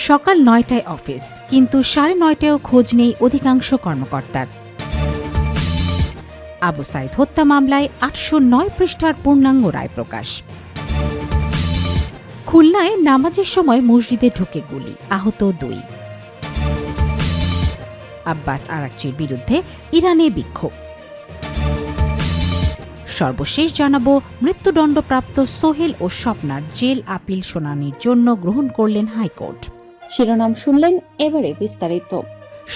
সকাল ৯টায় অফিস, কিন্তু ৯:৩০-ও খোঁজ নেই অধিকাংশ কর্মকর্তার। আবু সাইদ হত্যা মামলায় ৮০৯ পৃষ্ঠার পূর্ণাঙ্গ রায় প্রকাশ। খুলনায় নামাজের সময় মসজিদে ঢুকে গুলি, আহত ২। আব্বাস আরাকচির বিরুদ্ধে ইরানে বিক্ষোভ। সর্বশেষ জানাবো, মৃত্যুদণ্ডপ্রাপ্ত সোহেল ও স্বপ্নার জেল আপিল শুনানির জন্য গ্রহণ করলেন হাইকোর্ট। শিরোনাম শুনলেন, এবারে বিস্তারিত।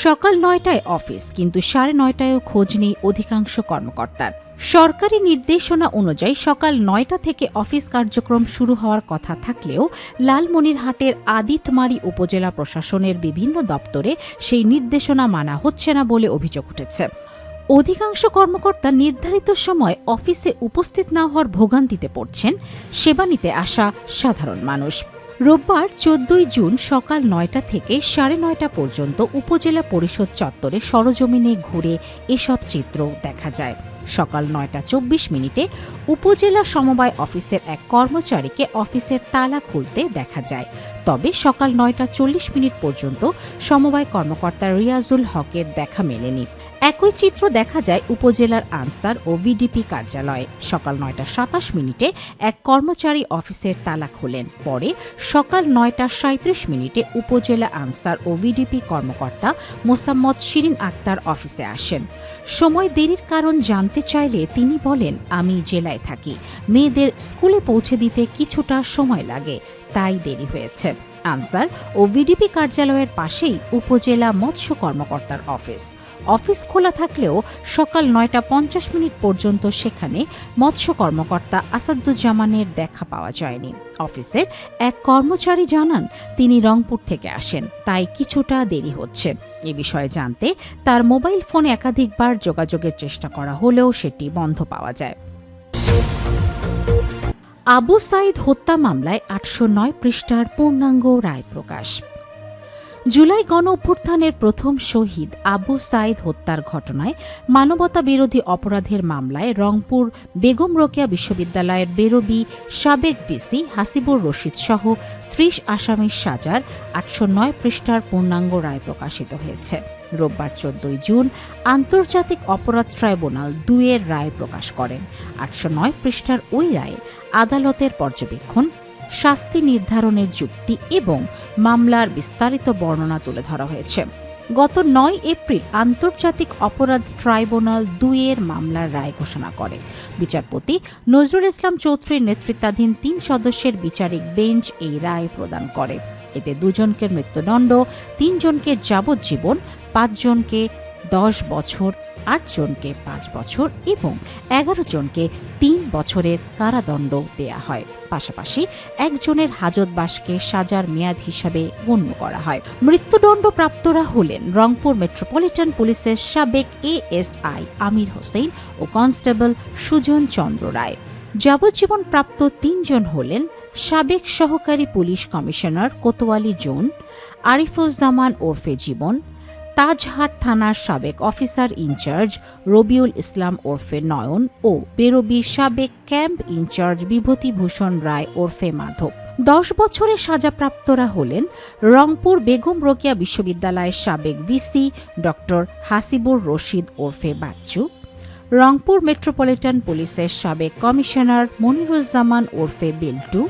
সকাল ৯টায় অফিস, কিন্তু ৯:৩০-ও খোঁজ নেই অধিকাংশ কর্মকর্তার। সরকারি নির্দেশনা অনুযায়ী সকাল ৯টা থেকে অফিস কার্যক্রম শুরু হওয়ার কথা থাকলেও লালমনিরহাটের আদিতমারী উপজেলা প্রশাসনের বিভিন্ন দপ্তরে সেই নির্দেশনা মানা হচ্ছে না বলে অভিযোগ উঠেছে। অধিকাংশ কর্মকর্তা নির্ধারিত সময় অফিসে উপস্থিত না হওয়ার ভোগান্তিতে পড়ছেন সেবা নিতে আসা সাধারণ মানুষ। রোববার ১৪ জুন সকাল ৯টা থেকে ৯:৩০ পর্যন্ত উপজেলা পরিষদ চত্বরে সরজমিনে ঘুরে এসব চিত্র দেখা যায়। সকাল ৯টা ২৪ উপজেলা সমবায় অফিসের এক কর্মচারীকে অফিসের তালা খুলতে দেখা যায়। তবে সকাল ৯টা ৪০ পর্যন্ত সমবায় কর্মকর্তা রিয়াজুল হকের দেখা মেলেনি। একই চিত্র দেখা যায় উপজেলার আনসার ও ভিডিপি কার্যালয়ে। সকাল ৯টা ২৭ এক কর্মচারী অফিসের তালা খোলেন। পরে সকাল ৯টা ৩৭ উপজেলা আনসার ও ভিডিপি কর্মকর্তা মোসাম্মদ শিরিন আক্তার অফিসে আসেন। সময় দেরির কারণ জানতে চাইলে তিনি বলেন, আমি জেলায় থাকি, মেয়েদের স্কুলে পৌঁছে দিতে কিছুটা সময় লাগে, তাই দেরি হয়েছে। আনসার ও ভিডিপি কার্যালয়ের পাশেই উপজেলা মৎস্য কর্মকর্তার অফিস। অফিস খোলা থাকলেও সকাল ৯টা ৫০ পর্যন্ত সেখানে মৎস্য কর্মকর্তা আসাদুজ্জামানের দেখা পাওয়া যায়নি। অফিসের এক কর্মচারী জানান, তিনি রংপুর থেকে আসেন, তাই কিছুটা দেরি হচ্ছে। এ বিষয়ে জানতে তার মোবাইল ফোনে একাধিকবার যোগাযোগের চেষ্টা করা হলেও সেটি বন্ধ পাওয়া যায়। আবু সাইদ হত্যা মামলায় ৮০৯ পৃষ্ঠার পূর্ণাঙ্গ রায় প্রকাশ। জুলাই গণ অভ্যুত্থানের প্রথম শহীদ আবু সাইদ হত্যার ঘটনায় মানবতা বিরোধী অপরাধের মামলায় রংপুর বেগম রোকেয়া বিশ্ববিদ্যালয়ের বেরবি সাবেক ভিসি হাসিবুর রশিদ সহ ৩০ আসামির সাজার ৮০৯ পৃষ্ঠার পূর্ণাঙ্গ রায় প্রকাশিত হয়েছে। রোববার ১৪ জুন আন্তর্জাতিক অপরাধ ট্রাইব্যুনাল ২-এর রায় প্রকাশ করেন। ৮০৯ পৃষ্ঠার ওই রায়ে আদালতের পর্যবেক্ষণ, শাস্তি নির্ধারণের যুক্তি এবং মামলার বিস্তারিত বর্ণনা তুলে ধরা হয়েছে। গত ৯ এপ্রিল আন্তর্জাতিক অপরাধ ট্রাইব্যুনাল ২-এর মামলার রায় ঘোষণা করে। বিচারপতি নজরুল ইসলাম চৌধুরীর নেতৃত্বাধীন ৩ সদস্যের বিচারিক বেঞ্চ এই রায় প্রদান করে। এতে ২ জনকে মৃত্যুদণ্ড, ৩ জনকে যাবজ্জীবন, ৫ জনকে ১০ বছর, ৮ জনকে ৫ বছর এবং ১১ জনকে ৩ বছরের কারাদণ্ড দেয়া হয়। পাশাপাশি একজনের হাজতবাসকে সাজার মেয়াদ হিসাবে গণ্য করা হয়। মৃত্যুদণ্ডপ্রাপ্তরা হলেন রংপুর মেট্রোপলিটন পুলিশের সাবেক এএসআই আমির হোসেন ও কনস্টেবল সুজন চন্দ্র রায়। যাবজ্জীবন প্রাপ্ত ৩ জন হলেন সাবেক সহকারী police commissioner Kotwali zone Arifuzzaman ওরফে জীবন, তাজহাট থানার সাবেক অফিসার ইনচার্জ রবিউল ইসলাম ওরফে নয়ন ও বেরবি সাবেক ক্যাম্প ইনচার্জ বিভূতিভূষণ রায় ওরফে মাধব। ১০ বছরের সাজাপ্রাপ্তরা হলেন রংপুর বেগম রোকেয়া বিশ্ববিদ্যালয়ের সাবেক ভিসি ড হাসিবুর রশিদ ওরফে বাচ্চু, রংপুর মেট্রোপলিটন পুলিশের সাবেক কমিশনার মনিরুজ্জামান ওরফে বিল্টু,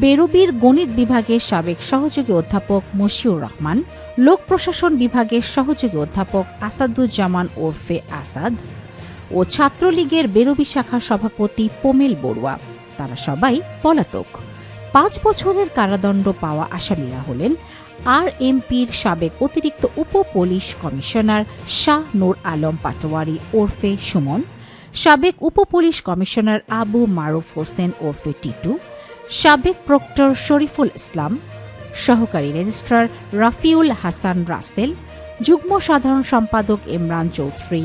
বেরবির গণিত বিভাগের সাবেক সহযোগী অধ্যাপক মশিউর রহমান, লোক প্রশাসন বিভাগের সহযোগী অধ্যাপক আসাদুজ্জামান ওরফে আসাদ ও ছাত্রলীগের বেরবি শাখার সভাপতি পোমেল বড়ুয়া। তারা সবাই পলাতক। ৫ বছরের কারাদণ্ড পাওয়া আসামিরা হলেন আরএমপির সাবেক অতিরিক্ত উপ পুলিশ কমিশনার শাহ নূর আলম পাটোয়ারি ওরফে সুমন, সাবেক উপ পুলিশ কমিশনার আবু মারুফ হোসেন ওরফে টিটু, সাবেক প্রক্টর শরীফুল ইসলাম, সহকারী রেজিস্ট্রার রাফিউল হাসান রাসেল, যুগ্ম সাধারণ সম্পাদক ইমরান চৌধুরী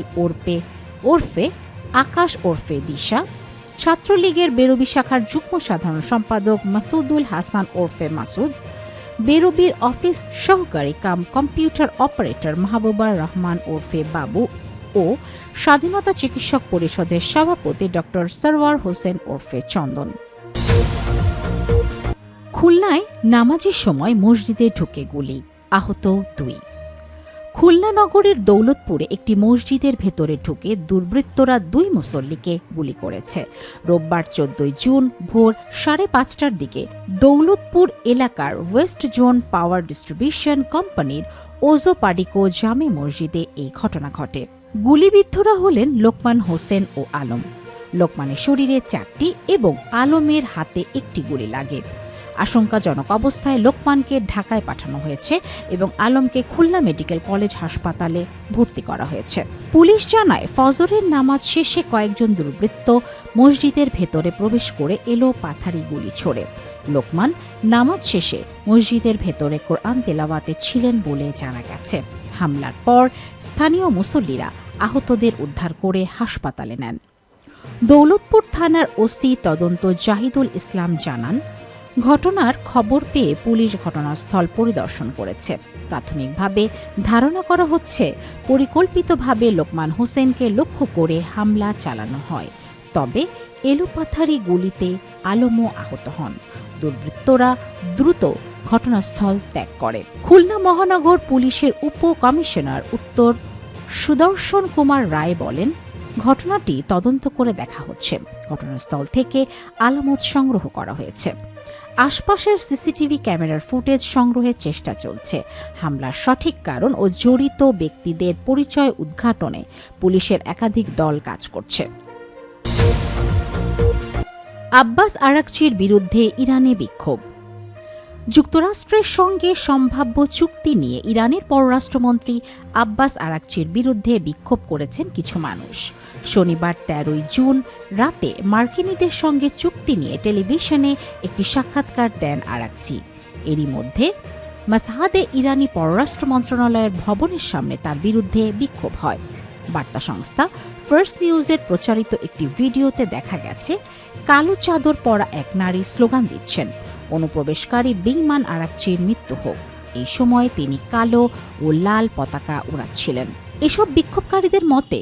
ওরফে আকাশ ওরফে দিশা, ছাত্রলীগের বেরবি শাখার যুগ্ম সাধারণ সম্পাদক মাসুদুল হাসান ওরফে মাসুদ, বেরবির অফিস সহকারী কাম কম্পিউটার অপারেটর মাহবুবার রহমান ওরফে বাবু ও স্বাধীনতা চিকিৎসক পরিষদের সভাপতি ড. সরওয়ার হোসেন ওরফে চন্দন। খুলনায় নামাজের সময় মসজিদে ঢুকে গুলি, আহত 2। খুলনা নগরের দৌলতপুরে একটি মসজিদের ভেতরে ঢুকে দুর্বৃত্তরা 2 মুসল্লিকে গুলি করেছে। রোববার 14 জুন ভোর 5:30টার দিকে দৌলতপুর এলাকার ওয়েস্ট জোন পাওয়ার ডিস্ট্রিবিউশন কোম্পানির ওজোপাডিকো জামে মসজিদে এই ঘটনা ঘটে। গুলিবিদ্ধরা হলেন লোকমান হোসেন ও আলম। লোকমানের শরীরে 4টি এবং আলমের হাতে 1টি গুলি লাগে। আশঙ্কাজনক অবস্থায় লোকমানকে ঢাকায় পাঠানো হয়েছে এবং আলমকে খুলনা মেডিকেল কলেজ হাসপাতালে ভর্তি করা হয়েছে। পুলিশ জানায়, ফজরের নামাজ শেষে কয়েকজন দুর্বৃত্ত মসজিদের ভেতরে প্রবেশ করে এলো পাথারি গুলি ছোড়ে। লোকমান নামাজ শেষে মসজিদের ভেতরে কোরআন তেলাওয়াতে ছিলেন বলে জানা গেছে। হামলার পর স্থানীয় মুসল্লিরা আহতদের উদ্ধার করে হাসপাতালে নেন। দৌলতপুর থানার ওসি তদন্ত জাহিদুল ইসলাম জানান, ঘটনার খবর পেয়ে পুলিশ ঘটনাস্থল পরিদর্শন করেছে। প্রাথমিকভাবে ধারণা করা হচ্ছে পরিকল্পিতভাবে লোকমান হোসেনকে লক্ষ্য করে হামলা চালানো হয়। তবে এলোপাথারি গুলিতে আলমও আহত হন। দুর্বৃত্তরা দ্রুত ঘটনাস্থল ত্যাগ করে। খুলনা মহানগর পুলিশের উপ কমিশনার উত্তর সুদর্শন কুমার রায় বলেন, ঘটনাটি তদন্ত করে দেখা হচ্ছে। ঘটনাস্থল থেকে আলামত সংগ্রহ করা হয়েছে। আশপাশের সিসিটিভি ক্যামেরার ফুটেজ সংগ্রহের চেষ্টা চলছে। হামলার সঠিক কারণ ও জড়িত ব্যক্তিদের পরিচয় উদ্ঘাটনে পুলিশের একাধিক দল কাজ করছে। আব্বাস আরাকচির বিরুদ্ধে ইরানে বিক্ষোভ। যুক্তরাষ্ট্রের সঙ্গে সম্ভাব্য চুক্তি নিয়ে ইরানের পররাষ্ট্রমন্ত্রী আব্বাস আরাকচির বিরুদ্ধে বিক্ষোভ করেছেন কিছু মানুষ। শনিবার 13 জুন রাতে মার্কিনীদের সঙ্গে চুক্তি নিয়ে টেলিভিশনে একটি সাক্ষাৎকার দেন আরাকচি। এরই মধ্যে মাসহাদে ইরানি পররাষ্ট্র মন্ত্রণালয়ের ভবনের সামনে তার বিরুদ্ধে বিক্ষোভ হয়। বার্তা সংস্থা ফার্স্ট নিউজের প্রচারিত একটি ভিডিওতে দেখা গেছে কালো চাদর পরা এক নারী স্লোগান দিচ্ছেন, অনুপ্রবেশকারী বেঈমান আরাকচির মৃত্যু হোক। এই সময় তিনি কালো ও লাল পতাকা উড়াচ্ছিলেন। এসব বিক্ষোভকারীদের মতে,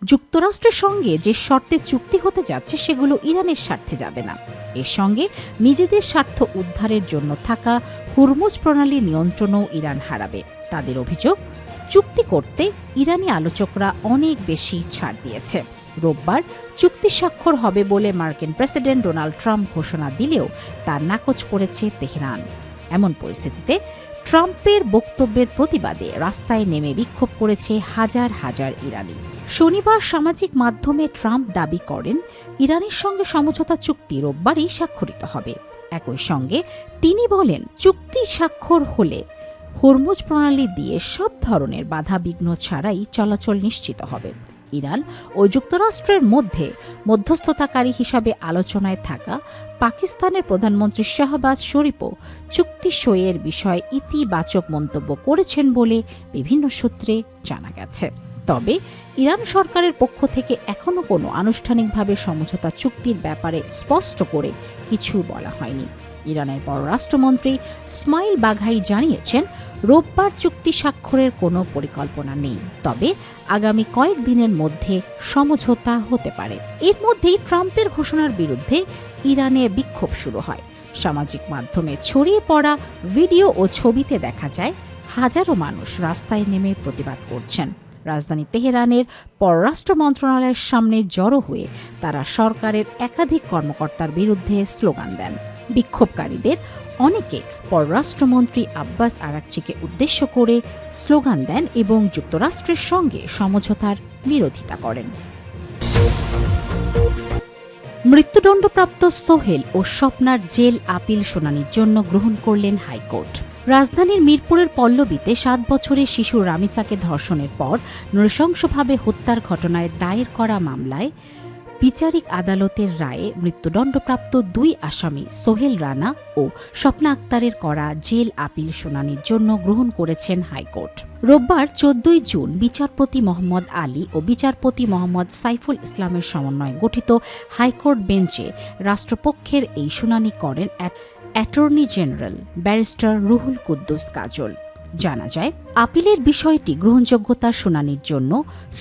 যুক্তরাষ্ট্রের সঙ্গে যে শর্তে চুক্তি হতে যাচ্ছে সেগুলো ইরানের স্বার্থে যাবে না। এর সঙ্গে নিজেদের স্বার্থ উদ্ধারের জন্য থাকা হুরমুজ প্রণালীর নিয়ন্ত্রণও ইরান হারাবে। তাদের অভিযোগ, চুক্তি করতে ইরানি আলোচকরা অনেক বেশি ছাড় দিয়েছে। রোববার চুক্তি স্বাক্ষর হবে বলে মার্কিন প্রেসিডেন্ট ডোনাল্ড ট্রাম্প ঘোষণা দিলেও তা নাকচ করেছে তেহরান। এমন পরিস্থিতিতে ট্রাম্পের বক্তব্যের প্রতিবাদে রাস্তায় নেমে বিক্ষোভ করেছে হাজার হাজার ইরানি। শনিবার সামাজিক মাধ্যমে ট্রাম্প দাবি করেন, ইরানের সঙ্গে সমঝোতা চুক্তি রোববারই স্বাক্ষরিত হবে। একই সঙ্গে তিনি বলেন, চুক্তি স্বাক্ষর হলে হরমুজ প্রণালী দিয়ে সব ধরনের বাধাবিঘ্ন ছাড়াই চলাচল নিশ্চিত হবে। ইরান ও যুক্তরাষ্ট্রের মধ্যে মধ্যস্থতাকারী হিসাবে আলোচনায় থাকা পাকিস্তানের প্রধানমন্ত্রী শাহবাজ শরীফও চুক্তি সইয়ের বিষয়ে ইতিবাচক মন্তব্য করেছেন বলে বিভিন্ন সূত্রে জানা গেছে। তবে ইরান সরকারের পক্ষ থেকে এখনও কোনো আনুষ্ঠানিকভাবে সমঝোতা চুক্তির ব্যাপারে স্পষ্ট করে কিছু বলা হয়নি। ইরানের পররাষ্ট্রমন্ত্রী ইসমাইল বাঘাই জানিয়েছেন, রোববার চুক্তি স্বাক্ষরের কোনো পরিকল্পনা নেই, তবে আগামী কয়েকদিনের মধ্যে সমঝোতা হতে পারে। এর মধ্যেই ট্রাম্পের ঘোষণার বিরুদ্ধে ইরানে বিক্ষোভ শুরু হয়। সামাজিক মাধ্যমে ছড়িয়ে পড়া ভিডিও ও ছবিতে দেখা যায় হাজারো মানুষ রাস্তায় নেমে প্রতিবাদ করছেন। রাজধানী তেহরানের পররাষ্ট্র মন্ত্রণালয়ের সামনে জড়ো হয়ে তারা সরকারের একাধিক কর্মকর্তার বিরুদ্ধে স্লোগান দেন। বিক্ষোভকারীদের অনেকে পররাষ্ট্রমন্ত্রী আব্বাস আরাকচিকে উদ্দেশ্য করে স্লোগান দেন এবং যুক্তরাষ্ট্রের সঙ্গে সমঝোতার বিরোধিতা করেন। মৃত্যুদণ্ডপ্রাপ্ত সোহেল ও স্বপ্নার জেল আপিল শুনানির জন্য গ্রহণ করলেন হাইকোর্ট। রাজধানীর মিরপুরের পল্লবীতে 7 বছরের শিশু রামিসাকে ধর্ষণের পর নৃশংসভাবে হত্যার ঘটনায় দায়ের করা মামলায় বিচারিক আদালতের রায়ে মৃত্যুদণ্ডপ্রাপ্ত 2 আসামি সোহেল রানা ও স্বপ্না আক্তারের করা জেল আপিল শুনানির জন্য গ্রহণ করেছেন হাইকোর্ট। রোববার 14 জুন বিচারপতি মোহাম্মদ আলী ও বিচারপতি মোহাম্মদ সাইফুল ইসলামের সমন্বয়ে গঠিত হাইকোর্ট বেঞ্চে রাষ্ট্রপক্ষের এই শুনানি করেন attorney general barrister Ruhul Kuddus Kajal. জানা যায়, আপিলের বিষয়টি গ্রহণযোগ্যতার শুনানির জন্য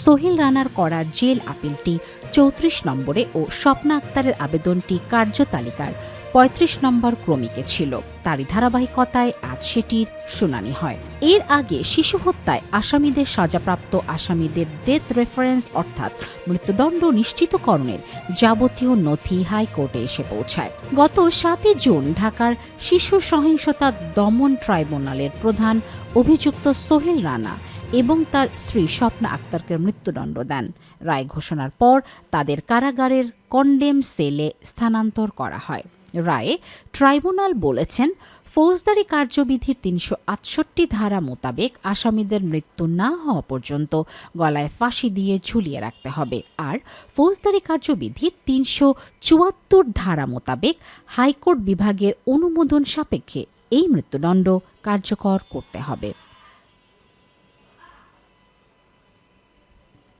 সোহেল রানার করা জেল আপিলটি 34 নম্বরে ও স্বপ্না আক্তারের আবেদনটি কার্যতালিকার ৩৫ নম্বর ক্রমিকে ছিল। তারই ধারাবাহিকতায় আজ সেটির শুনানি হয়। এর আগে শিশু হত্যায় আসামিদের সাজাপ্রাপ্ত আসামিদের ডেথ রেফারেন্স অর্থাৎ মৃত্যুদণ্ড নিশ্চিতকরণের যাবতীয় নথি হাইকোর্টে এসে পৌঁছায়। গত ৭ জুন ঢাকার শিশু সহিংসতা দমন ট্রাইব্যুনালের প্রধান অভিযুক্ত সোহেল রানা এবং তার স্ত্রী স্বপ্না আক্তারকে মৃত্যুদণ্ড দেন। রায় ঘোষণার পর তাদের কারাগারের কন্ডেম সেলে স্থানান্তর করা হয়। রায়ে ট্রাইব্যুনাল বলেছেন, ফৌজদারি কার্যবিধির ৩৬৮ ধারা মোতাবেক আসামিদের মৃত্যু না হওয়া পর্যন্ত গলায় ফাঁসি দিয়ে ঝুলিয়ে রাখতে হবে, আর ফৌজদারি কার্যবিধির ৩৭৪ ধারা মোতাবেক হাইকোর্ট বিভাগের অনুমোদন সাপেক্ষে এই মৃত্যুদণ্ড কার্যকর করতে হবে।